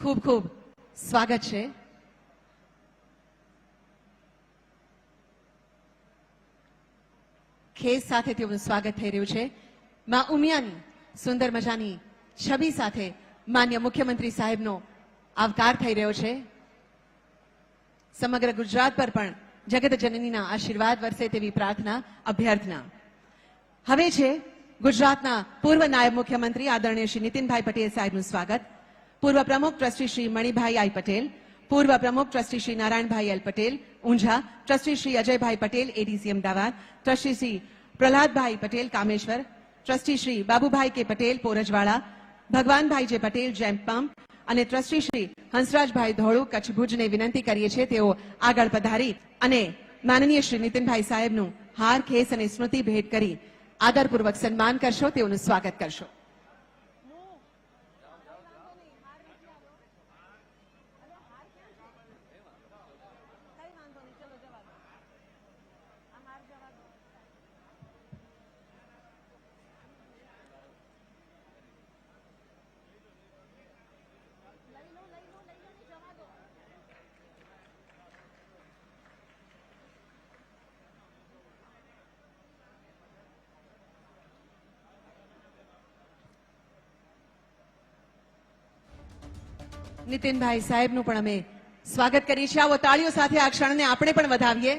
ખૂબ ખૂબ સ્વાગત છે. ખેસ સાથે તેઓનું સ્વાગત થઈ રહ્યું છે. માં ઉમિયાની સુંદર મજાની છબી સાથે માન્ય મુખ્યમંત્રી સાહેબનો આવકાર થઈ રહ્યો છે. સમગ્ર ગુજરાત પર પણ જગત જનનીના આશીર્વાદ વરસે તેવી પ્રાર્થના, અભ્યર્થના. હવે છે ગુજરાતના પૂર્વ નાયબ મુખ્યમંત્રી આદરણીય શ્રી નીતિનભાઈ પટેલ સાહેબનું સ્વાગત. પૂર્વ પ્રમુખ ટ્રસ્ટી શ્રી મણિભાઈ આઈ પટેલ, પૂર્વ પ્રમુખ trustee Shri Narayanbhai L Patel Unjha, trustee Shri Ajaybhai Patel ADC Ahmedabad, trustee Shri Prahladbhai Patel Kameshwar, trustee Shri Babubhai K Patel Porajwada, Bhagwanbhai J Patel જેમ્પામ અને ટ્રસ્ટી શ્રી હંસરાજભાઈ ધોળુ કચ્છ ભુજને વિનંતી કરીએ છીએ તેઓ આગળ પધારી અને માનનીય શ્રી નીતિનભાઈ સાહેબનું હાર, ખેસ અને સ્મૃતિ ભેટ કરી આદરપૂર્વક સન્માન કરશો, તેઓનું સ્વાગત કરશો. નીતિનભાઈ સાહેબનું પણ અમે સ્વાગત કરીએ છીએ. આવો તાળીઓ સાથે આ ક્ષણને આપણે પણ વધાવીએ.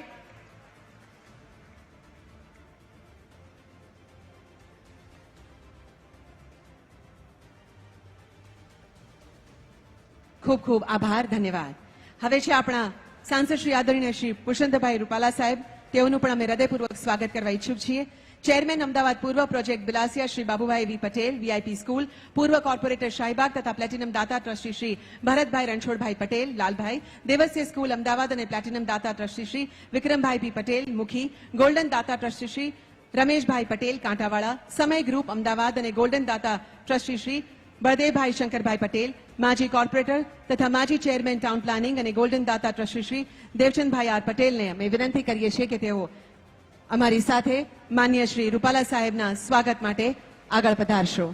ખૂબ ખૂબ આભાર, ધન્યવાદ. હવે છે આપણા સાંસદ શ્રી આદરણીય શ્રી પુરુષોત્તમભાઈ રૂપાલા સાહેબ, તેઓનું પણ અમે હૃદયપૂર્વક સ્વાગત કરવા ઈચ્છુક છીએ. ચેરમેન અમદાવાદ પૂર્વ પ્રોજેક્ટ બિલાસિયા શ્રી બાબુભાઈ વી પટેલ વીઆઈપી સ્કૂલ, પૂર્વ કોર્પોરેટર શાહીબાગ તથા પ્લેટિનમ દાતા ટ્રસ્ટી શ્રી ભરતભાઈ રણછોડભાઈ પટેલ લાલભાઈ, દેવસ્ય સ્કૂલ અમદાવાદ અને પ્લેટિનમ દાતા ટ્રસ્ટી શ્રી વિક્રમભાઈ પી પટેલ મુખી, ગોલ્ડન દાતા ટ્રસ્ટી શ્રી રમેશભાઈ પટેલ કાંટાવાળા, સમય ગ્રુપ અમદાવાદ અને ગોલ્ડન દાતા ટ્રસ્ટી શ્રી બળદેવભાઈ શંકરભાઈ પટેલ, માજી કોર્પોરેટર તથા માજી ચેરમેન ટાઉન પ્લાનિંગ અને ગોલ્ડન દાતા ટ્રસ્ટી શ્રી દેવચંદભાઈ આર પટેલને અમે વિનંતી કરીએ છીએ કે તેઓ અમારી સાથે માન્ય શ્રી રૂપાલા સાહેબના સ્વાગત માટે આગળ પધારશો.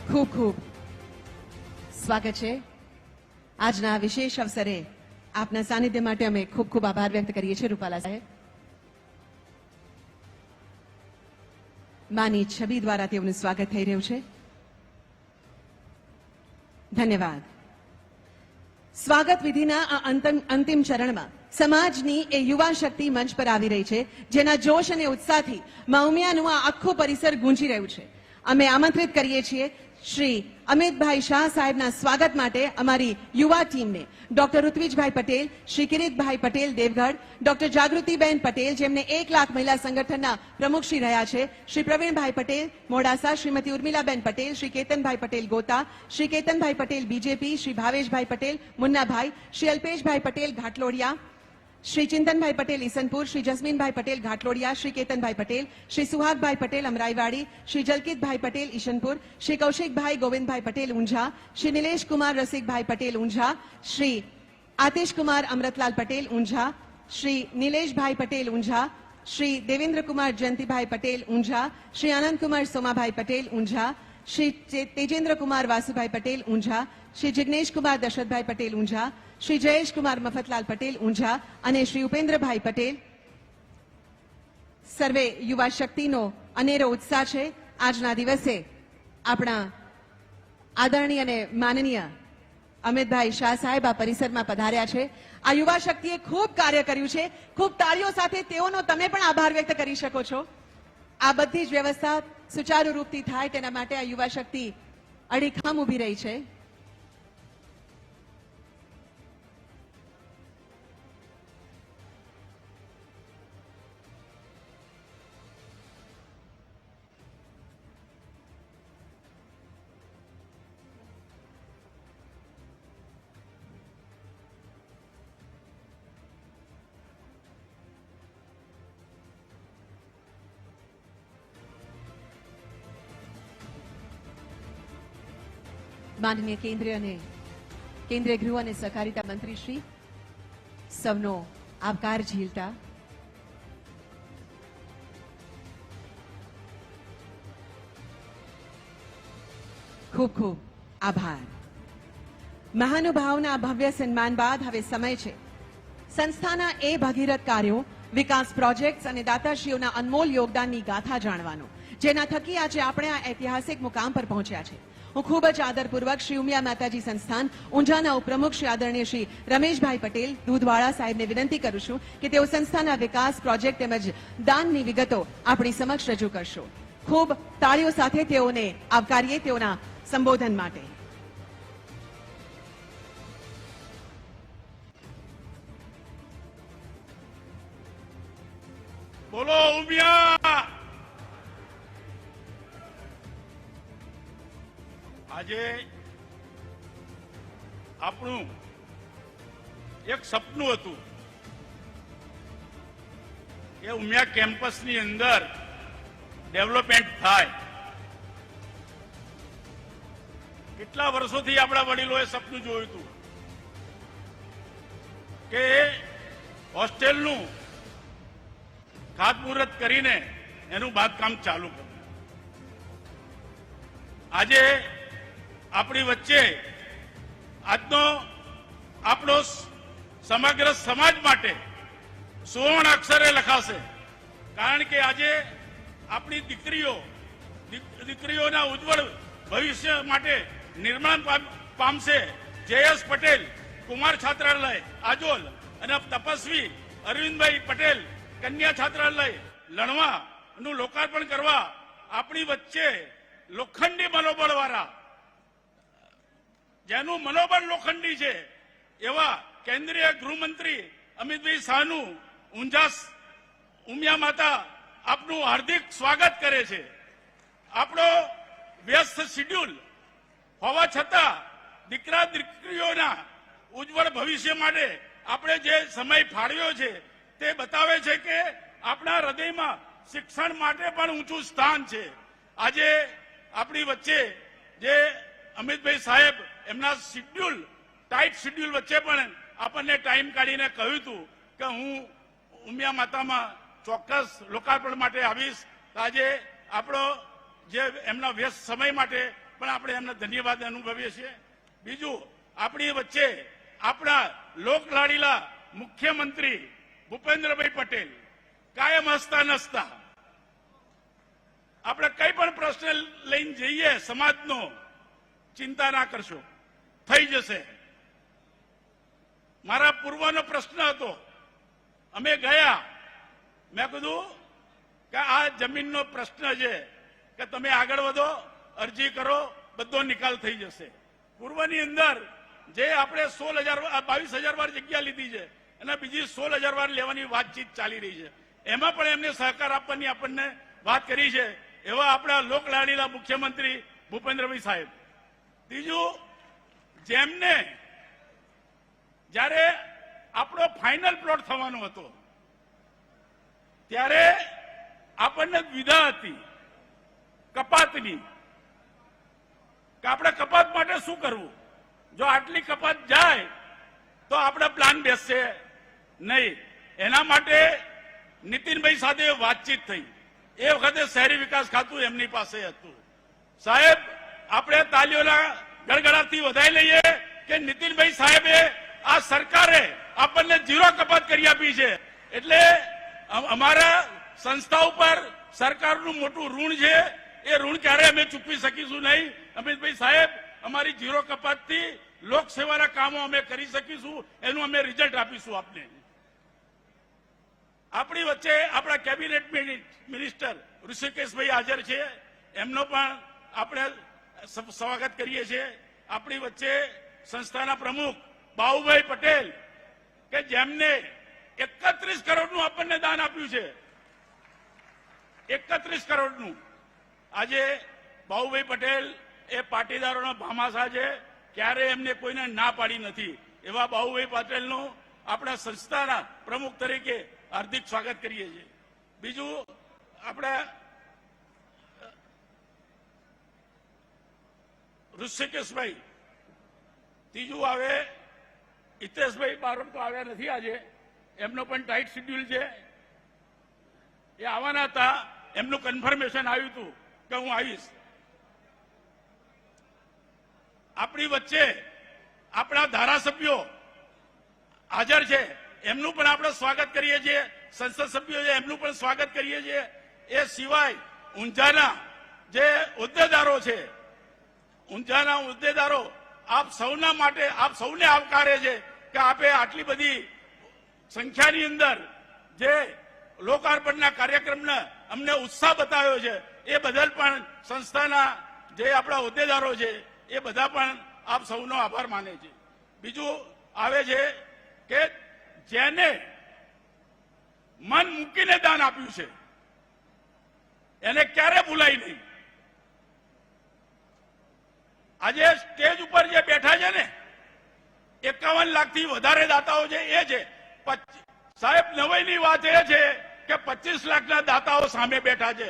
ખૂબ ખૂબ સ્વાગત છે. આજના વિશેષ અવસરે આપના સાનિધ્ય માટે અમે ખૂબ ખૂબ આભાર વ્યક્ત કરીએ છીએ રૂપાલા સાહેબ. માની છબી દ્વારા તેઓનું સ્વાગત થઈ રહ્યું છે. ધન્યવાદ. સ્વાગત વિધિના આ અંતિમ ચરણમાં સમાજની એ યુવા શક્તિ મંચ પર આવી રહી છે, જેના જોશ અને ઉત્સાહથી મા ઉમિયાનું આ આખું પરિસર ગુંજી રહ્યું છે. અમે આમંત્રિત કરીએ છીએ શ્રી અમિતભાઈ શાહ સાહેબના સ્વાગત માટે અમારી યુવા ટીમને ડોક્ટર ઋત્વિજભાઈ પટેલ, શ્રી કિરીટભાઈ પટેલ દેવગઢ, ડોક્ટર જાગૃતિબેન પટેલ જેમને 1 લાખ મહિલા સંગઠનના પ્રમુખશ્રી રહ્યા છે, શ્રી પ્રવીણભાઈ પટેલ મોડાસા, શ્રીમતી ઉર્મિલાબેન પટેલ, શ્રી કેતનભાઈ પટેલ ગોતા, શ્રી કેતનભાઈ પટેલ બીજેપી, શ્રી ભાવેશભાઈ પટેલ મુન્નાભાઈ, શ્રી અલ્પેશભાઈ પટેલ ઘાટલોડિયા, શ્રી ચિંતનભાઈ પટેલ ઈસનપુર, શ્રી જસ્મીનભાઈ પટેલ ઘાટલોડિયા, શ્રી કેતનભાઈ પટેલ, શ્રી સુહાગભાઈ પટેલ અમરાઈવાડી, શ્રી જલકિતભાઈ પટેલ ઈશનપુર, શ્રી કૌશિકભાઈ ગોવિંદભાઈ પટેલ ઊંઝા, શ્રી નિલેશ કુમાર રસિકભાઈ પટેલ ઊંઝા, શ્રી આતિશકુમાર અમૃતલાલ પટેલ ઊંઝા, શ્રી નિલેશભાઈ પટેલ ઊંઝા, શ્રી દેવેન્દ્રકુમાર જયંતિભાઈ પટેલ ઊંઝા, શ્રી આનંદકુમાર સોમાભાઈ પટેલ ઊંઝા, શ્રી તેજેન્દ્રકુમાર વાસુભાઈ પટેલ ઊંઝા, શ્રી જિગ્નેશકુમાર દશરથભાઈ પટેલ ઊંઝા, શ્રી જયેશકુમાર મફતલાલ પટેલ ઊંઝા અને શ્રી ઉપેન્દ્રભાઈ પટેલ. સર્વે યુવા શક્તિનો અનેરો ઉત્સાહ છે. આજના દિવસે આપણા આદરણીય અને માનનીય અમિતભાઈ શાહ સાહેબ આ પરિસરમાં પધાર્યા છે. આ યુવા શક્તિએ ખૂબ કાર્ય કર્યું છે. ખૂબ તાળીઓ સાથે તેઓનો તમે પણ આભાર વ્યક્ત કરી શકો છો. આ બધી જ વ્યવસ્થા સુચારુ રૂપથી થાય તેના માટે આ યુવા શક્તિ અડીખમ ઊભી રહી છે. માનનીય કેન્દ્રીય ગૃહ અને સહકારિતા મંત્રી શ્રી સૌનો આવકાર ઝીલતા ખૂબ ખૂબ આભાર. મહાનુભાવના ભવ્ય સન્માન બાદ હવે સમય છે સંસ્થાના એ ભગીરથ કાર્યો, વિકાસ પ્રોજેક્ટ્સ અને દાતાશ્રીઓના અનમોલ યોગદાનની ગાથા જાણવાનો, જેના થકી આજે આપણે આ ઐતિહાસિક મુકામ પર પહોંચ્યા છે. હું ખૂબ જ આદરપૂર્વક શ્રી ઉમિયા માતાજી સંસ્થાન ઊંઝાના ઉપપ્રમુખ શ્રી આદરણીય શ્રી રમેશભાઈ પટેલ દૂધવાળા સાહેબને વિનંતી કરું છું કે તેઓ સંસ્થાના વિકાસ પ્રોજેક્ટ તેમજ દાનની વિગતો આપણી સમક્ષ રજૂ કરશો. ખૂબ તાળીઓ સાથે તેઓને આવકારીએ તેઓના સંબોધન માટે. બોલો ઉમિયા. આજે આપણું એક સપનું હતું કે ઉમિયા કેમ્પસની અંદર ડેવલપમેન્ટ થાય. કેટલા વર્ષોથી આપણા વડીલોએ સપનું જોયું હતું કે હોસ્ટેલનું ખાતમુહૂર્ત કરીને એનું બાંધકામ ચાલુ કર્યું. આજે આપણી વચ્ચે આજનો આપણો સમગ્ર સમાજ માટે સુવર્ણ અક્ષરે લખાશે. કારણ કે આજે આપણી દીકરીઓના ઉજ્જવળ ભવિષ્ય માટે નિર્માણ પામશે. જયેશ પટેલ કુમાર છાત્રાલય આજોલ અને તપસ્વી અરવિંદભાઈ પટેલ કન્યા છાત્રાલય લણવાનું લોકાર્પણ કરવા આપણી વચ્ચે લોખંડી મનોબળ વાળા, જેનું મનોબળ લોખંડી છે એવા કેન્દ્રીય ગૃહમંત્રી અમિતભાઈ શાહનું ઊંઝા ઉમિયા માતા આપનું હાર્દિક સ્વાગત કરે છે. આપણો વ્યસ્ત શિડ્યુલ હોવા છતાં દીકરા દીકરીઓના ઉજ્જવળ ભવિષ્ય માટે આપણે જે સમય ફાળવ્યો છે તે બતાવે છે કે આપણા હૃદયમાં શિક્ષણ માટે પણ ઊંચું સ્થાન છે. આજે આપણી વચ્ચે જે અમિતભાઈ સાહેબ એમના ટાઈટ શિડ્યુલ વચ્ચે પણ આપણને ટાઈમ કાઢીને કહ્યું હતું કે હું ઉમિયા માતામાં ચોક્કસ લોકાર્પણ માટે આવીશ. આજે આપણો જે એમના વ્યસ્ત સમય માટે પણ આપણે એમને ધન્યવાદ અનુભવીએ છીએ. બીજું, આપણી વચ્ચે આપણા લોકલાડીલા મુખ્યમંત્રી ભૂપેન્દ્રભાઈ પટેલ કાયમ હસતા નસતા. આપણે કઈ પણ પ્રશ્ન લઈને જઈએ સમાજનો, ચિંતા ના કરશો, થઈ જશે. મારા પૂર્વનો પ્રશ્ન હતો, અમે ગયા, મેં કીધું કે આ જમીનનો પ્રશ્ન છે કે તમે આગળ વધો, અરજી કરો, બધો નિકાલ થઈ જશે. પૂર્વની અંદર જે આપણે 22,000 વાર જગ્યા લીધી છે અને બીજી 16,000 વાર લેવાની વાતચીત ચાલી રહી છે. એમાં પણ એમને સહકાર આપવાની આપણને વાત કરી છે. એવા આપણા લોકલાડીલા મુખ્યમંત્રી ભૂપેન્દ્રભાઈ સાહેબ. ત્રીજું, જેમને જ્યારે આપણો ફાઇનલ પ્લોટ થવાનો હતો ત્યારે આપણને દ્વિધા હતી કપાતની, કે આપણે કપાત માટે શું કરવું. જો આટલી કપાત જાય તો આપણે પ્લાન બેસશે નહીં. એના માટે નીતિનભાઈ સાથે વાતચીત થઈ. એ વખતે શહેરી વિકાસ ખાતું એમની પાસે હતું. સાહેબ, આપણે તાલીઓના ગડગડાટથી વધાઈ લઈએ કે નીતિનભાઈ સાહેબે, આ સરકારે આપણને 0 કપાત કરી આપી છે. એટલે અમારા સંસ્થા ઉપર સરકારનું મોટું ઋણ છે. એ ઋણ ક્યારે અમે ચૂકવી શકીશું નહીં. અમિતભાઈ સાહેબ, અમારી 0 કપાતથી લોકસેવાના કામો અમે કરી શકીશું. એનું અમે રિઝલ્ટ આપીશું આપને. આપણી વચ્ચે આપણા કેબિનેટ મિનિસ્ટર ઋષિકેશભાઈ હાજર છે. એમનો પણ આપણે સ્વાગત કરીએ છીએ. આપણી વચ્ચે સંસ્થાના પ્રમુખ બાબુભાઈ પટેલ કે જેમને 31 કરોડનું આપણને દાન આપ્યું છે. 31 કરોડનું. આજે બાબુભાઈ પટેલ એ પાટીદારોનો ભામાશા છે. ક્યારે એમને કોઈને ના પાડી નથી. એવા બાબુભાઈ પટેલનું આપણા સંસ્થાના પ્રમુખ તરીકે હાર્દિક સ્વાગત કરીએ છીએ. બીજું, આપણે ઋષિકેશભાઈ ત્રીજું આવે હિતેશભાઈ બારોટ તો આવ્યા નથી આજે, એમનો પણ ટાઈટ શેડ્યુલ છે. એ આવવાના હતા, એમનું કન્ફર્મેશન આવ્યું હતું કે હું આવીશ. આપણી વચ્ચે આપણા ધારાસભ્યો હાજર છે, એમનું પણ આપણે સ્વાગત કરીએ છીએ. સંસદ સભ્યો છે એમનું પણ સ્વાગત કરીએ છીએ. એ સિવાય ઊંઝાના જે હોદ્દેદારો છે, ઊંઝાના હોદ્દેદારો આપ સૌના માટે, આપ સૌને આવકારે છે કે આપે આટલી બધી સંખ્યાની અંદર જે લોકાર્પણના કાર્યક્રમને અમને ઉત્સાહ બતાવ્યો છે, એ બદલ પણ સંસ્થાના જે આપણા હોદ્દેદારો છે એ બધા પણ આપ સૌનો આભાર માને છે. બીજું આવે છે કે જેને મન મૂકીને દાન આપ્યું છે એને ક્યારે ભૂલાય નહીં. આજે સ્ટેજ ઉપર જે બેઠા છે ને 51 લાખથી વધારે દાતાઓ છે એ છે. સાહેબ નવાઈની વાત એ છે કે 25 લાખના દાતાઓ સામે બેઠા છે.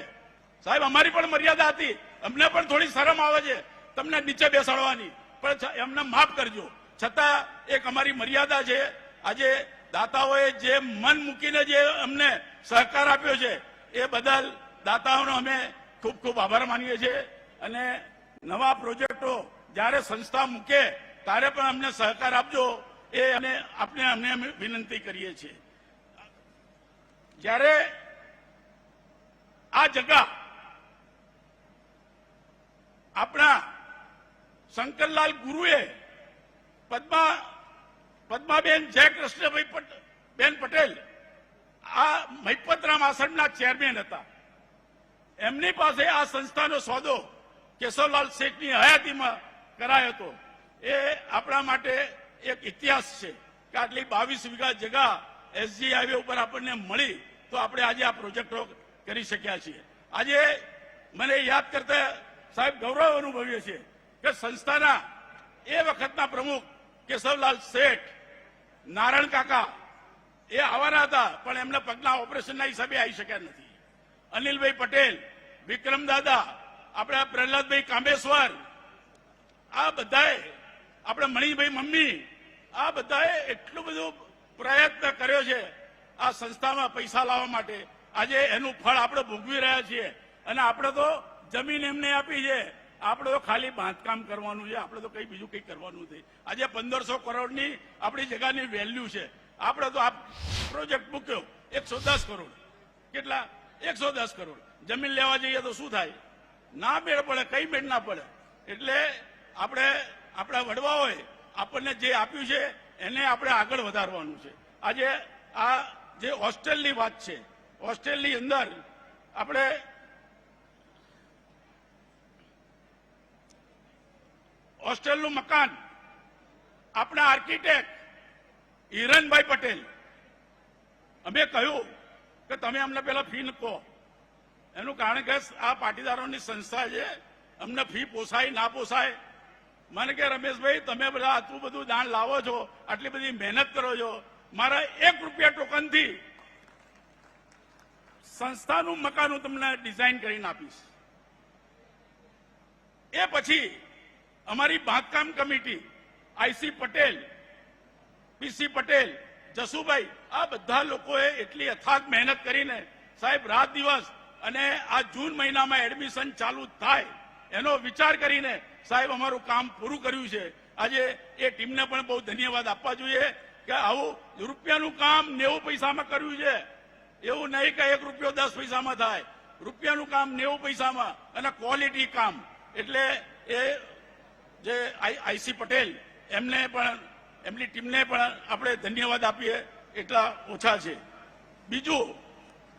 સાહેબ અમારી પણ મર્યાદા હતી, અમને પણ થોડી શરમ આવે છે તમને નીચે બેસાડવાની, પણ એમને માફ કરજો. છતાં એક અમારી મર્યાદા છે. આજે દાતાઓએ જે મન મૂકીને જે અમને સહકાર આપ્યો છે એ બદલ દાતાઓનો અમે ખૂબ ખૂબ આભાર માનીએ છીએ. અને નવા પ્રોજેક્ટો જ્યારે સંસ્થા મૂકે ત્યારે પણ અમને સહકાર આપજો, એ આપણે અમને વિનંતી કરીએ છીએ. જ્યારે આ જગા આપણા શંકરલાલ ગુરુએ પદ્માબેન જયકૃષ્ણભાઈ બેન પટેલ આ મહિપતરામ આશ્રમના ચેરમેન હતા. એમની પાસે આ સંસ્થાનો સોદો કેશવલાલ શેઠની હયાતીમાં કરાયો હતો. એ આપણા માટે એક ઇતિહાસ છે કે આટલી 22 વીઘા જગા એસજી હાઈવે ઉપર આપણને મળી તો આપણે આજે આ પ્રોજેક્ટો કરી શક્યા છીએ. આજે મને યાદ કરતા સાહેબ ગૌરવ અનુભવીએ છીએ કે સંસ્થાના એ વખતના પ્રમુખ કેશવલાલ શેઠ, નારાયણ કાકા એ આવવાના હતા પણ એમના પગના ઓપરેશનના હિસાબે આવી શક્યા નથી. અનિલભાઈ પટેલ, વિક્રમ દાદા, આપણે પ્રહલાદભાઈ કાંબેશ્વર, આ બધાએ, આપણે મણિભાઈ મમ્મી, આ બધાએ એટલું બધું પ્રયત્ન કર્યો છે આ સંસ્થામાં પૈસા લાવવા માટે. આજે એનું ફળ આપણે ભોગવી રહ્યા છીએ. અને આપણે તો જમીન એમને આપી છે, આપણે તો ખાલી બાંધકામ કરવાનું છે, આપણે તો કઈ બીજું કઈ કરવાનું નથી. આજે 1500 કરોડની આપણી જગ્યાની વેલ્યુ છે. આપણે તો આ પ્રોજેક્ટ મૂક્યો 110 કરોડ, કેટલા 110 કરોડ જમીન લેવા જઈએ તો શું થાય? ના મેળ પડે, કઈ મેળ ના પડે. એટલે આપણે આપણા વડવાઓએ આપણને જે આપ્યું છે એને આપણે આગળ વધારવાનું છે. આજે આ જે હોસ્ટેલની વાત છે, હોસ્ટેલની અંદર આપણે હોસ્ટેલનું મકાન આપણા આર્કિટેક્ટ હિરણભાઈ પટેલ, અમે કહ્યું કે તમે અમને પેલા ફી નકો. એનું કારણ કે આ પાટીદારોની સંસ્થા છે, અમને ફી પોસાય ના પોસાય. મને કે રમેશભાઈ તમે બધા આટલું બધું દાન લાવો છો, આટલી બધી મહેનત કરો છો, મારા 1 રૂપિયા ટોકનથી સંસ્થાનું મકાન હું તમને ડિઝાઇન કરીને આપીશ. એ પછી અમારી બાંધકામ કમિટી આઈસી પટેલ, પીસી પટેલ, જસુભાઈ, આ બધા લોકોએ એટલી અથાગ મહેનત કરીને સાહેબ રાત દિવસ, અને આ જૂન મહિનામાં એડમિશન ચાલુ થાય એનો વિચાર કરીને સાહેબ અમારું કામ પૂરું કર્યું છે. આજે એ ટીમને પણ બહુ ધન્યવાદ આપવા જોઈએ કે આવું રૂપિયાનું કામ 90 પૈસામાં કર્યું છે. એવું નહીં કે 1 રૂપિયો 10 પૈસામાં થાય. રૂપિયાનું કામ 90 પૈસામાં અને ક્વોલિટી કામ. એટલે એ જે આઈસી પટેલ એમને પણ, એમની ટીમને પણ આપણે ધન્યવાદ આપીએ એટલા ઓછા છે. બીજું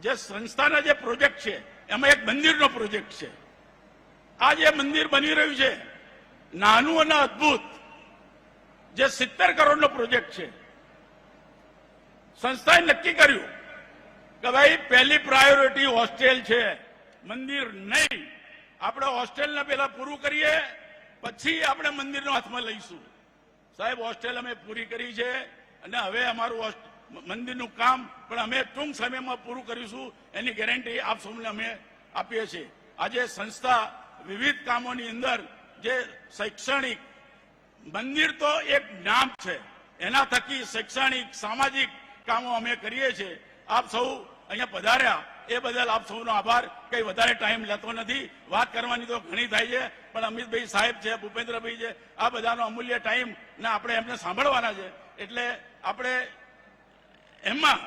જે સંસ્થાના જે પ્રોજેક્ટ છે એમાં એક મંદિરનો પ્રોજેક્ટ છે. આ જે મંદિર બની રહ્યું છે નાનું અને અદભુત, જે 70 કરોડનો પ્રોજેક્ટ છે. સંસ્થાએ નક્કી કર્યું કે ભાઈ પહેલી પ્રાયોરિટી હોસ્ટેલ છે, મંદિર નહીં. આપણે હોસ્ટેલને પહેલા પૂરું કરીએ પછી આપણે મંદિરનો હાથમાં લઈશું. સાહેબ હોસ્ટેલ અમે પૂરી કરી છે અને હવે અમારું મંદિરનું કામ પણ અમે ટૂંક સમયમાં પૂરું કરીશું, એની ગેરંટી આપ સૌને અમે આપીએ છીએ. આજે સંસ્થા વિવિધ કામોની અંદર જે શૈક્ષણિક, મંદિર તો એક નામ છે, એના થકી શૈક્ષણિક સામાજિક કામો અમે કરીએ છીએ. આપ સૌ અહીંયા પધાર્યા એ બદલ આપ સૌનો આભાર. કઈ વધારે ટાઈમ લેતો નથી, વાત કરવાની તો ઘણી થાય છે, પણ અમિતભાઈ સાહેબ છે, ભૂપેન્દ્રભાઈ છે, આ બધાનો અમૂલ્ય ટાઈમ ને આપણે એમને સાંભળવાના છે. એટલે આપણે એમાં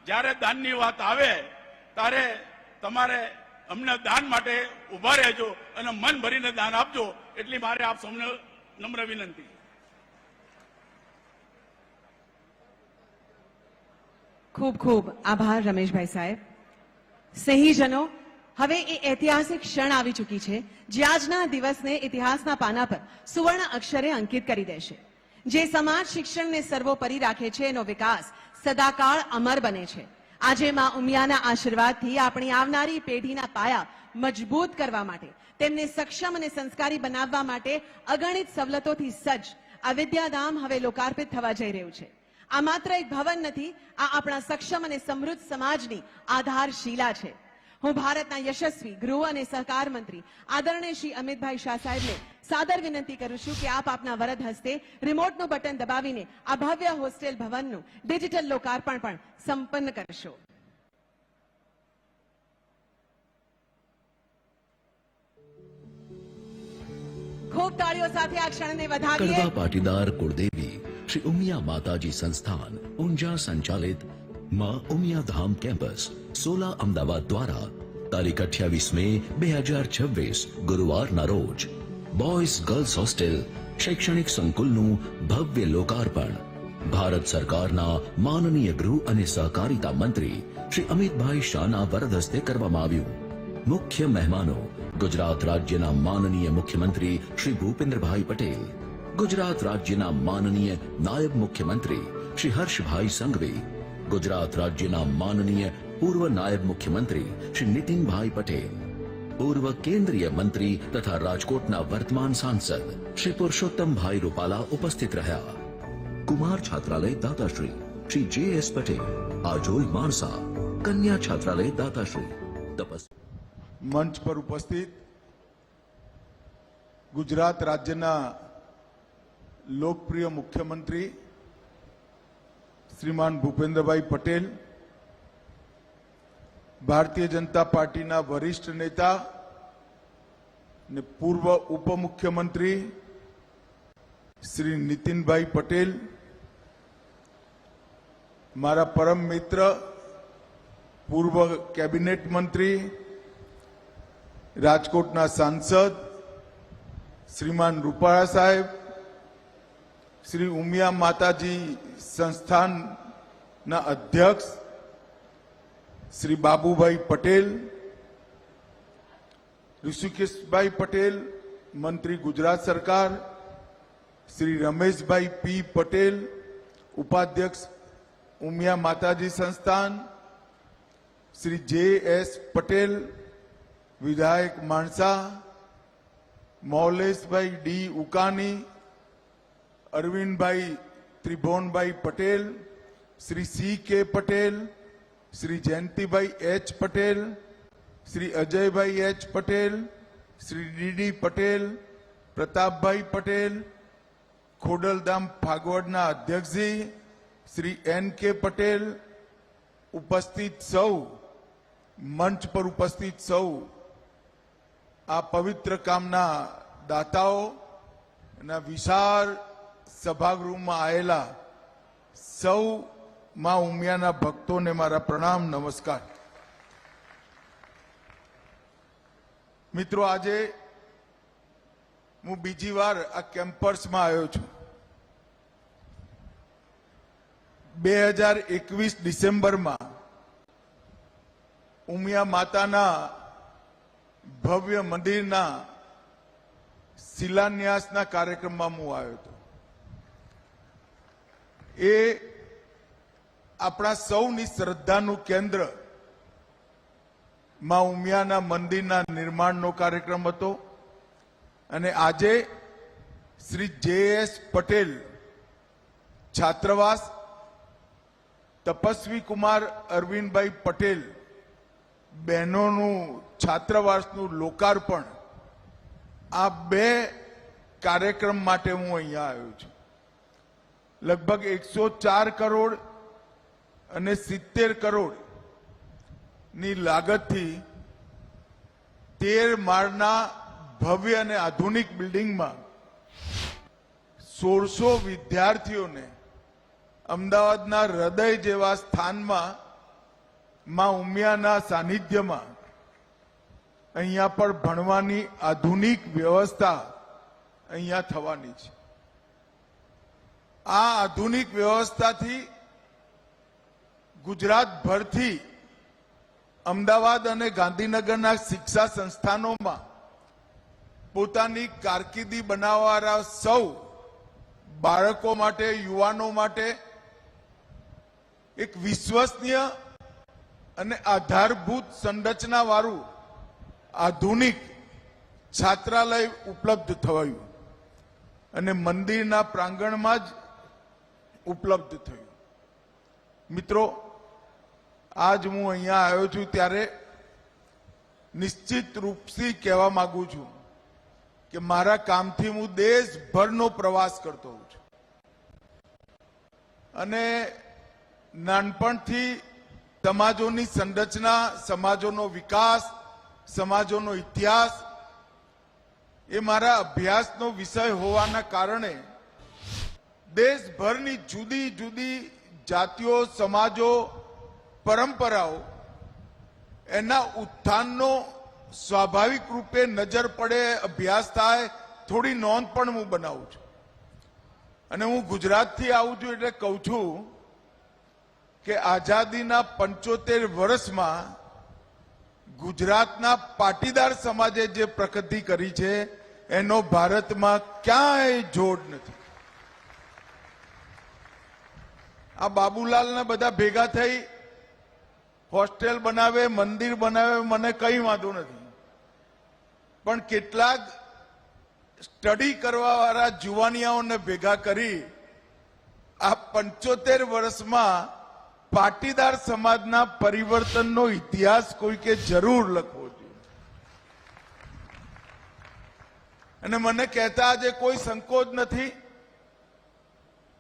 જ્યારે દાનની વાત આવે ત્યારે તમારે અમને દાન માટે ઉભા રહેજો અને મન ભરીને દાન આપજો, એટલી મારે આપ સૌને નમ્ર વિનંતી. ખૂબ ખૂબ આભાર રમેશભાઈ સાહેબ. સ્નેહીજનો, હવે એ ઐતિહાસિક ક્ષણ આવી ચૂકી છે જે આજના દિવસને ઇતિહાસના પાના પર સુવર્ણ અક્ષરે અંકિત કરી દેશે. જે સમાજ શિક્ષણને સર્વોપરી રાખે છે એનો વિકાસ સદાકાળ અમર બને છે. આજે માં ઉમિયાના આશીર્વાદથી આપણી આવનારી પેઢીના પાયા મજબૂત કરવા માટે, તેમને સક્ષમ અને સંસ્કારી બનાવવા માટે અગણિત સવલતોથી સજ્જ આ વિદ્યાધામ હવે લોકાર્પિત થવા જઈ રહ્યું છે. આ માત્ર એક ભવન નથી, આ આપણા સક્ષમ અને સમૃદ્ધ સમાજની આધારશિલા છે. હું ભારતના યશસ્વી ગૃહ અને સહકાર મંત્રી આદરણીય શ્રી અમિતભાઈ શાહ સાહેબને સાદર વિનંતી કરું છું કે આપ આપના વરદ હસ્તે રિમોટનું બટન દબાવીને આ ભવ્ય હોસ્ટેલ ભવનનું ડિજિટલ લોકાર્પણ પણ સંપન્ન કરશો. ખૂબ તાળીઓ સાથે આ ક્ષણને વધાવીએ. કડવા પાટીદાર કુળદેવી શ્રી ઉમિયા માતાજી સંસ્થાન ઊંઝા સંચાલિત માં ઉમિયા ધામ કેમ્પસ 16 અમદાવાદ દ્વારા તારીખ 28 મે 2026 ગુરુવારના રોજ બોયઝ ગર્લ્સ હોસ્ટેલ શૈક્ષણિક સંકુલનું ભવ્ય લોકાર્પણ ભારત સરકારના માનનીય ગૃહ અને સહકારિતા મંત્રી શ્રી અમિતભાઈ શાહના વરદ હસ્તે કરવામાં આવ્યું. મુખ્ય મહેમાનો ગુજરાત રાજ્યના માનનીય મુખ્યમંત્રી શ્રી ભૂપેન્દ્રભાઈ પટેલ, ગુજરાત રાજ્યના માનનીય નાયબ મુખ્યમંત્રી શ્રી હર્ષભાઈ સંઘવી, ગુજરાત રાજ્યના માનનીય પૂર્વ નાયબ મુખ્યમંત્રી શ્રી નીતિનભાઈ પટેલ, પૂર્વ કેન્દ્રીય મંત્રી તથા રાજકોટના વર્તમાન સાંસદ શ્રી પુરુષોત્તમભાઈ રૂપાલા ઉપસ્થિત રહ્યા. કુમાર છાત્રાલય દાતાશ્રી શ્રી જે.એસ. પટેલ, આજોલ માણસા, કન્યા છાત્રાલય દાતાશ્રી તપસ. મંચ પર ઉપસ્થિત ગુજરાત રાજ્યના લોકપ્રિય મુખ્યમંત્રી શ્રીમાન ભૂપેન્દ્રભાઈ પટેલ, ભારતીય જનતા પાર્ટીના વરિષ્ઠ નેતા ને પૂર્વ ઉપમુખ્યમંત્રી શ્રી નીતિનભાઈ પટેલ, મારા પરમ મિત્ર પૂર્વ કેબિનેટ મંત્રી રાજકોટના સાંસદ શ્રીમાન રૂપાલા સાહેબ, શ્રી ઉમિયા માતાજી સંસ્થાનના અધ્યક્ષ શ્રી બાબુભાઈ પટેલ, ઋષિકેશભાઈ પટેલ, મંત્રી ગુજરાત સરકાર શ્રી રમેશભાઈ પી પટેલ, ઉપાધ્યક્ષ ઉમિયા માતાજી સંસ્થાન શ્રી જે.એસ. પટેલ, વિધાયક Mansa, Mauleshbhai D Ukani, Arvindbhai Tribhuvanbhai Patel, Shri C K Patel, Shri Jayantibhai H Patel, Shri Ajaybhai H Patel, Shri D D Patel, Pratapbhai Patel, Khodaldham ફાગવડના અધ્યક્ષજી શ્રી એન કે પટેલ, ઉપસ્થિત સૌ, મંચ પર ઉપસ્થિત સૌ આ પવિત્ર કામના દાતાઓ અને વિશાળ સભાગૃહમાં આવેલા સૌ માં ઉમિયાના ભક્તોને મારા પ્રણામ, નમસ્કાર. મિત્રો, આજે હું બીજી વાર આ કેમ્પસમાં આવ્યો છું. 2021 ડિસેમ્બરમાં ઉમિયા માતાના ભવ્ય મંદિરના શિલાન્યાસના કાર્યક્રમમાં હું આવ્યો હતો. એ આપણા સૌની શ્રદ્ધાનું કેન્દ્ર માં ઉમિયાના મંદિરના નિર્માણનો કાર્યક્રમ હતો. અને આજે શ્રી જે.એસ. પટેલ છાત્રાવાસ, તપસ્વી કુમાર અરવિંદભાઈ પટેલ બહેનોનું છાત્રાવાસનું લોકાર્પણ, આ બે કાર્યક્રમ માટે હું અહીંયા આવ્યો છું. લગભગ 104 કરોડ અને 70 કરોડ ની લાગતથી 13 માળના ભવ્ય અને આધુનિક બિલ્ડિંગમાં 1600 વિદ્યાર્થીઓને અમદાવાદના હૃદય જેવા સ્થાનમાં માં ઉમિયાના સાનિધ્યમાં અહીંયા પર ભણવાની આધુનિક વ્યવસ્થા અહીંયા થવાની છે. આ આધુનિક વ્યવસ્થાથી ગુજરાતભરથી અમદાવાદ અને ગાંધીનગરના શિક્ષા સંસ્થાનોમાં પોતાની કારકિર્દી બનાવવાના સૌ બાળકો માટે, યુવાનો માટે એક વિશ્વસનીય અને આધારભૂત સંરચના વાળું આધુનિક છાત્રાલય ઉપલબ્ધ થયું અને મંદિરના પ્રાંગણમાં જ ઉપલબ્ધ થયું. મિત્રો, આજ હું અહીંયા આવ્યો છું ત્યારે નિશ્ચિત રૂપથી કહેવા માંગુ છું કે મારા કામથી હું દેશભરનો પ્રવાસ કરતો હોઉં છું અને નાનપણથી સમાજોની સંરચના, સમાજોનો વિકાસ, સમાજોનો ઇતિહાસ એ મારા અભ્યાસનો વિષય હોવાના કારણે દેશભરની જુદી જુદી જાતિઓ, સમાજો, પરંપરાઓ એના ઉત્થાનનો સ્વાભાવિક રૂપે નજર પડે, અભ્યાસ થાય, થોડી નોંધ પણ હું બનાવું છું. અને હું ગુજરાતથી આવું છું એટલે કહું છું કે આઝાદીના 75 વર્ષમાં ગુજરાતના પાટીદાર સમાજે જે પ્રગતિ કરી છે એનો ભારતમાં ક્યાંય જોડ નથી. આ બાબુલાલને બધા ભેગા થઈ હોસ્ટેલ બનાવે, મંદિર બનાવે, મને કઈ વાંધો નથી, પણ કેટલાક સ્ટડી કરવા વાળા જુવાનિયાઓને ભેગા કરી આ 75 વર્ષમાં પાટીદાર સમાજના પરિવર્તનનો ઇતિહાસ કોઈકે જરૂર લખવો જોઈએ. અને મને કહેતા આજે કોઈ સંકોચ નથી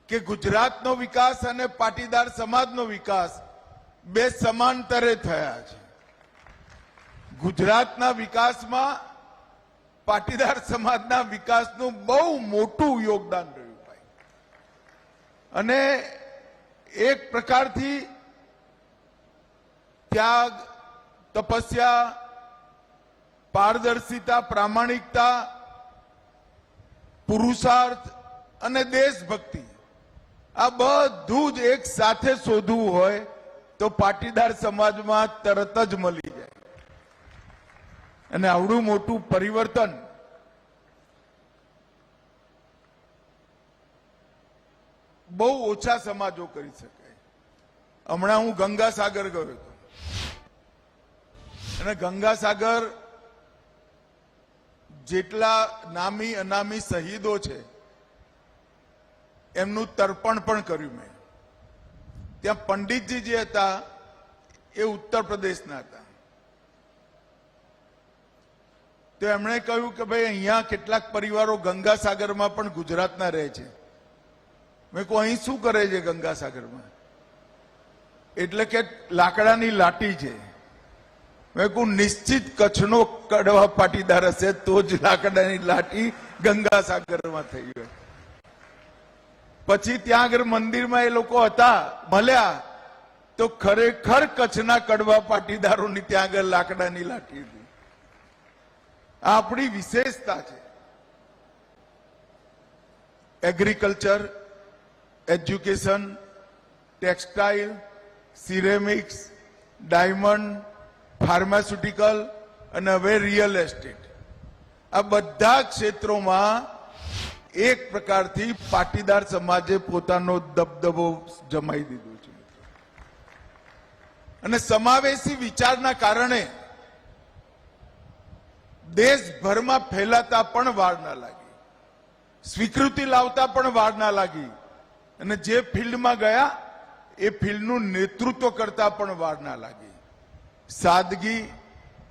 કે ગુજરાતનો વિકાસ અને પાટીદાર સમાજનો વિકાસ બે સમાંતરે થયા છે. ગુજરાતના વિકાસમાં પાટીદાર સમાજના વિકાસનું બહુ મોટું યોગદાન રહ્યું ભાઈ. અને એક પ્રકારથી ત્યાગ, તપસ્યા, પારદર્શિતા, પ્રામાણિકતા, પુરુષાર્થ અને દેશભક્તિ આ બધું જ એક સાથે શોધવું હોય તો પાટીદાર સમાજમાં તરત જ મળી જાય. અને આવડું મોટું પરિવર્તન બહુ ઓછા સમાજો કરી શકે. હમણાં હું ગંગાસાગર ગયો હતો અને ગંગાસાગર જેટલા નામી અનામી શહીદો છે એમનું તર્પણ પણ કર્યું મેં. ત્યાં પંડિતજી જે હતા એ ઉત્તર પ્રદેશના હતા. તો એમણે કહ્યું કે ભાઈ અહીંયા કેટલાક પરિવારો ગંગાસાગરમાં પણ ગુજરાતના રહે છે. મેં કહું અહીં શું કરે છે ગંગાસાગરમાં? એટલે કે લાકડાની લાઠી છે. મેં કહું નિશ્ચિત કચ્છનો કડવા પાટીદાર હશે તો જ લાકડાની લાઠી ગંગાસાગરમાં થઈ હોય. પછી ત્યાં આગળ મંદિરમાં એ લોકો હતા, મળ્યા તો ખરેખર કચ્છના કડવા પાટીદારોની ત્યાં આગળ લાકડાની લાઠી હતી. આ આપણી વિશેષતા છે. Agriculture, education, textile, ceramics, diamond, pharmaceutical અને હવે રિયલ એસ્ટેટ, આ બધા ક્ષેત્રોમાં એક પ્રકારથી પાટીદાર સમાજે પોતાનો દબદબો જમાઈ દીધો છે. અને સમાવેશી વિચારના કારણે દેશભરમાં ફેલાતા પણ વાર ના લાગી, સ્વીકૃતિ લાવતા પણ વાર ના લાગી, અને જે ફિલ્ડમાં ગયા એ ફિલ્ડનું નેતૃત્વ કરતા પણ વાર ના લાગી. સાદગી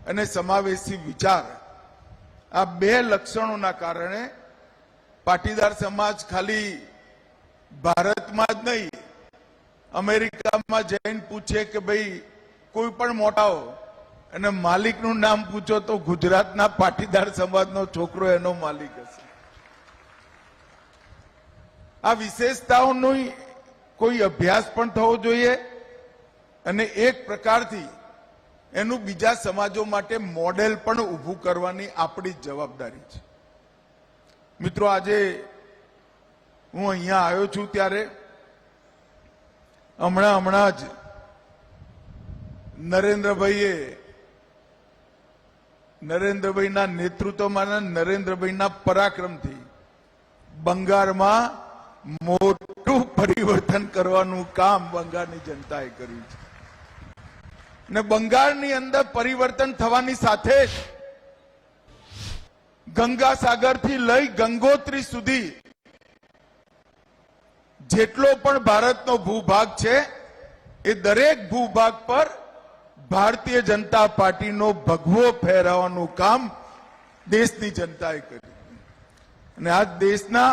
અને સમાવેશી વિચાર, આ બે લક્ષણોના કારણે પાટીદાર સમાજ ખાલી ભારતમાં જ નહીં, અમેરિકામાં જઈને પૂછે કે ભાઈ કોઈ પણ મોટાઓ અને માલિકનું નામ પૂછો તો ગુજરાતના પાટીદાર સમાજનો છોકરો એનો માલિક હશે. આ વિશેષતાઓનો કોઈ અભ્યાસ પણ થવો જોઈએ અને એક પ્રકારથી એનું બીજા સમાજો માટે મોડેલ પણ ઊભું કરવાની આપણી જવાબદારી છે. મિત્રો, આજે હું અહીંયા આવ્યો છું ત્યારે હમણાં જ નરેન્દ્રભાઈના નેતૃત્વમાં, નરેન્દ્રભાઈના પરાક્રમથી બંગાળમાં મોટું પરિવર્તન કરવાનું કામ બંગાળની જનતાએ કર્યું છે. ને બંગાળની અંદર પરિવર્તન થવાની સાથે જ ગંગાસાગરથી લઈ ગંગોત્રી સુધી જેટલો પણ ભારતનો ભૂભાગ છે એ દરેક ભૂભાગ પર ભારતીય જનતા પાર્ટીનો ભગવો ફેરવવાનું કામ દેશની જનતાએ કર્યું. અને આ દેશના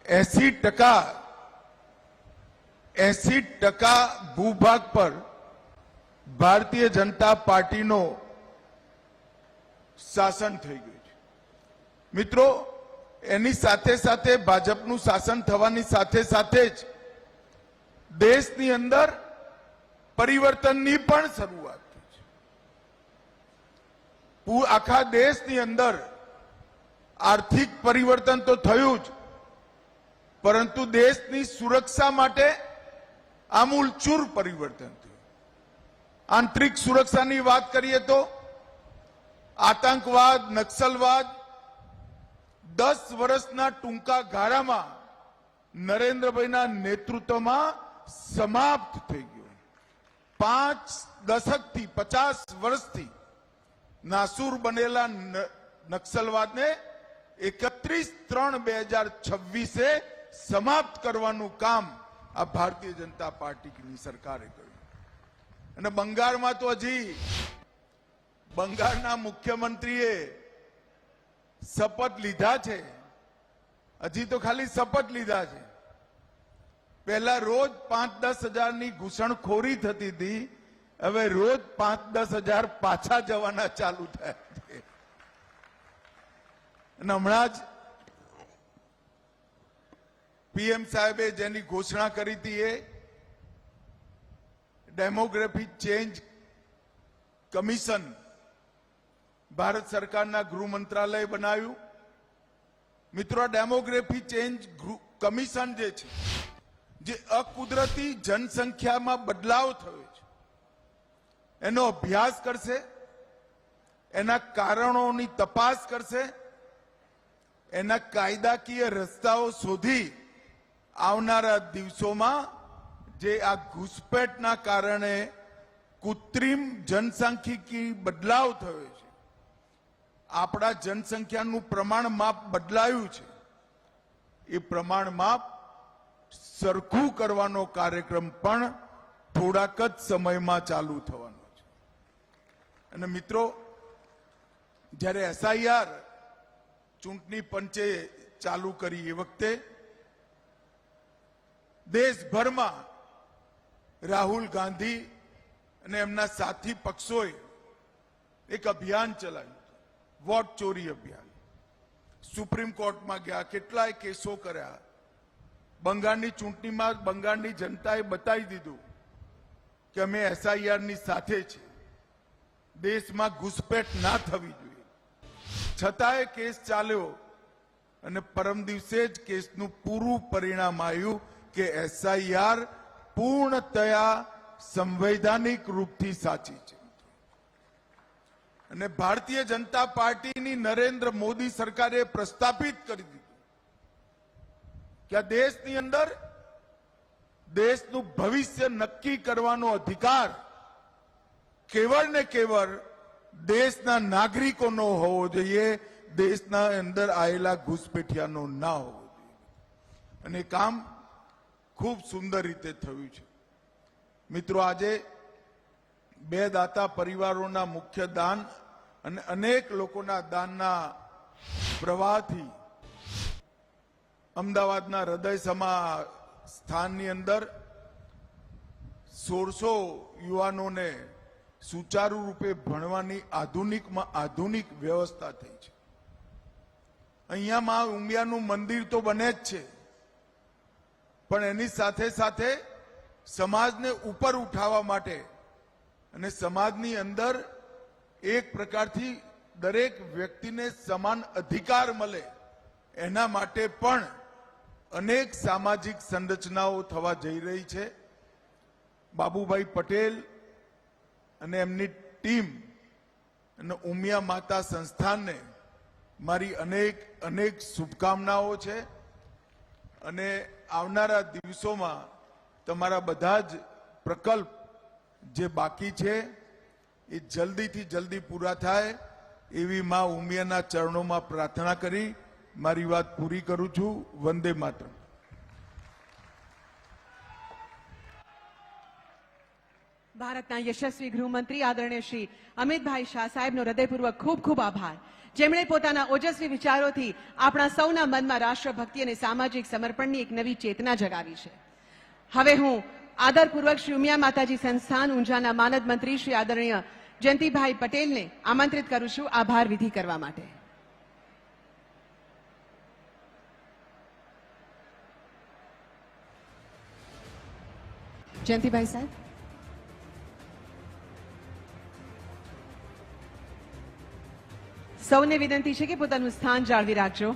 80% ભૂભાગ પર ભારતીય જનતા પાર્ટીનો શાસન થઈ ગયું છે. મિત્રો, એની સાથે સાથે ભાજપનું શાસન થવાની સાથે સાથે જ દેશની અંદર પરિવર્તનની પણ શરૂઆત થઈ છે. આખા દેશની અંદર આર્થિક પરિવર્તન તો થયું જ, પરંતુ દેશની સુરક્ષા માટે આમૂલચૂર પરિવર્તન થયું. આંતરિક સુરક્ષાની વાત કરીએ તો આતંકવાદ, નક્સલવાદ 10 વર્ષના ટૂંકા ગાળામાં નરેન્દ્રભાઈના નેતૃત્વમાં સમાપ્ત થઈ ગયું. 5 દશકથી 50 વર્ષથી નાસૂર બનેલા નક્સલવાદને 31/3/2026 સમાપ્ત કરવાનું કામ આ ભારતીય જનતા પાર્ટીની સરકારે કર્યું. અને બંગાળમાં તો હજી બંગાળના મુખ્યમંત્રીએ શપથ લીધા છે. હજી તો ખાલી શપથ લીધા છે. પહેલા રોજ 5-10 હજારની ઘૂસણખોરી થતી હતી, હવે રોજ 5-10 હજાર પાછા જવાના ચાલુ થયા છે. અને હમણાં જ પીએમ સાહેબે જેની ઘોષણા કરી હતી એ ડેમોગ્રાફિક ચેન્જ કમિશન ભારત સરકારના ગૃહ મંત્રાલય બનાવ્યું. મિત્રો, ડેમોગ્રાફિક ચેન્જ કમિશન જે છે, જે અકુદરતી જનસંખ્યામાં બદલાવ થયો છે એનો અભ્યાસ કરશે, એના કારણોની તપાસ કરશે, એના કાયદાકીય રસ્તાઓ શોધી આવનારા દિવસોમાં જે આ ઘૂસપેઠના કારણે કૃત્રિમ જનસાંખ્યિકી બદલાવ થયો છે, આપણા જનસંખ્યાનું પ્રમાણ માપ બદલાયું છે, એ પ્રમાણ માપ સરખું કરવાનો કાર્યક્રમ પણ થોડાક જ સમયમાં ચાલુ થવાનો છે. અને મિત્રો, જ્યારે એસઆઈઆર ચૂંટણી પંચે ચાલુ કરી એ વખતે દેશભરમાં રાહુલ ગાંધી અને એમના સાથી પક્ષોએ એક અભિયાન ચલાવ્યું, વોટ ચોરી અભિયાન. સુપ્રીમ કોર્ટમાં ગયા, કેટલાય કેસો કર્યા. બંગાળની ચૂંટણીમાં બંગાળની જનતાએ બતાવી દીધું કે અમે એસઆઈઆરની સાથે છે, દેશમાં ઘૂસપેઠ ના થવી જોઈએ. છતાંય કેસ ચાલ્યો અને પરમ દિવસે જ કેસનું પૂરું પરિણામ આવ્યું કે એસઆઈઆર પૂર્ણતયા સંવૈધાનિક રૂપથી સાચી છે. અને ભારતીય જનતા પાર્ટીની નરેન્દ્ર મોદી સરકારે પ્રસ્થાપિત કરી દીધું કે આ દેશની અંદર દેશનું ભવિષ્ય નક્કી કરવાનો અધિકાર કેવળ ને કેવળ દેશના નાગરિકોનો હોવો જોઈએ, દેશના અંદર આવેલા ઘૂસપેઠિયાનો ના હોવો જોઈએ. અને કામ ખૂબ સુંદર રીતે થયું છે. મિત્રો, આજે 2 દાતા પરિવારોના મુખ્ય દાન અને અનેક લોકોના દાનના પ્રવાહથી અમદાવાદના હૃદયસમા સ્થાનની અંદર 1600 યુવાનોને સુચારુ રૂપે ભણવાની આધુનિકમાં આધુનિક વ્યવસ્થા થઈ છે. અહીંયા માં ઉમિયાનું મંદિર તો બને જ છે, પણ એની સાથે સાથે સમાજને ઉપર ઉઠાવવા માટે અને સમાજની અંદર એક પ્રકારથી દરેક વ્યક્તિને સમાન અધિકાર મળે એના માટે પણ અનેક સામાજિક સંરચનાઓ થવા જઈ રહી છે. બાબુભાઈ પટેલ અને એમની ટીમ અને ઉમિયા માતા સંસ્થાનને મારી અનેક અનેક શુભકામનાઓ છે અને આવનારા દિવસોમાં તમારા બધા જ પ્રકલ્પ જે બાકી છે એ જલ્દીથી જલ્દી પૂરા થાય એવી મા ઉમિયાના ચરણોમાં પ્રાર્થના કરી મારી વાત પૂરી કરું છું. વંદે માતરમ. ભારતના યશસ્વી ગૃહમંત્રી આદરણીય શ્રી અમિતભાઈ શાહ સાહેબનો હૃદયપૂર્વક ખૂબ ખૂબ આભાર, જેમણે પોતાના ઓજસ્વી વિચારોથી આપણા સૌના મનમાં રાષ્ટ્રભક્તિ અને સામાજિક સમર્પણની એક નવી ચેતના જગાવી છે. હવે હું આદરપૂર્વક શ્રી ઉમિયા માતાજી સંસ્થાન ઊંઝાના માનદ મંત્રી શ્રી આદરણીય જયંતિભાઈ પટેલને આમંત્રિત કરું છું આભાર વિધિ કરવા માટે. જયંતિભાઈ સાહેબ. સૌને વિનંતી છે કે પોતાનું સ્થાન જાળવી રાખજો.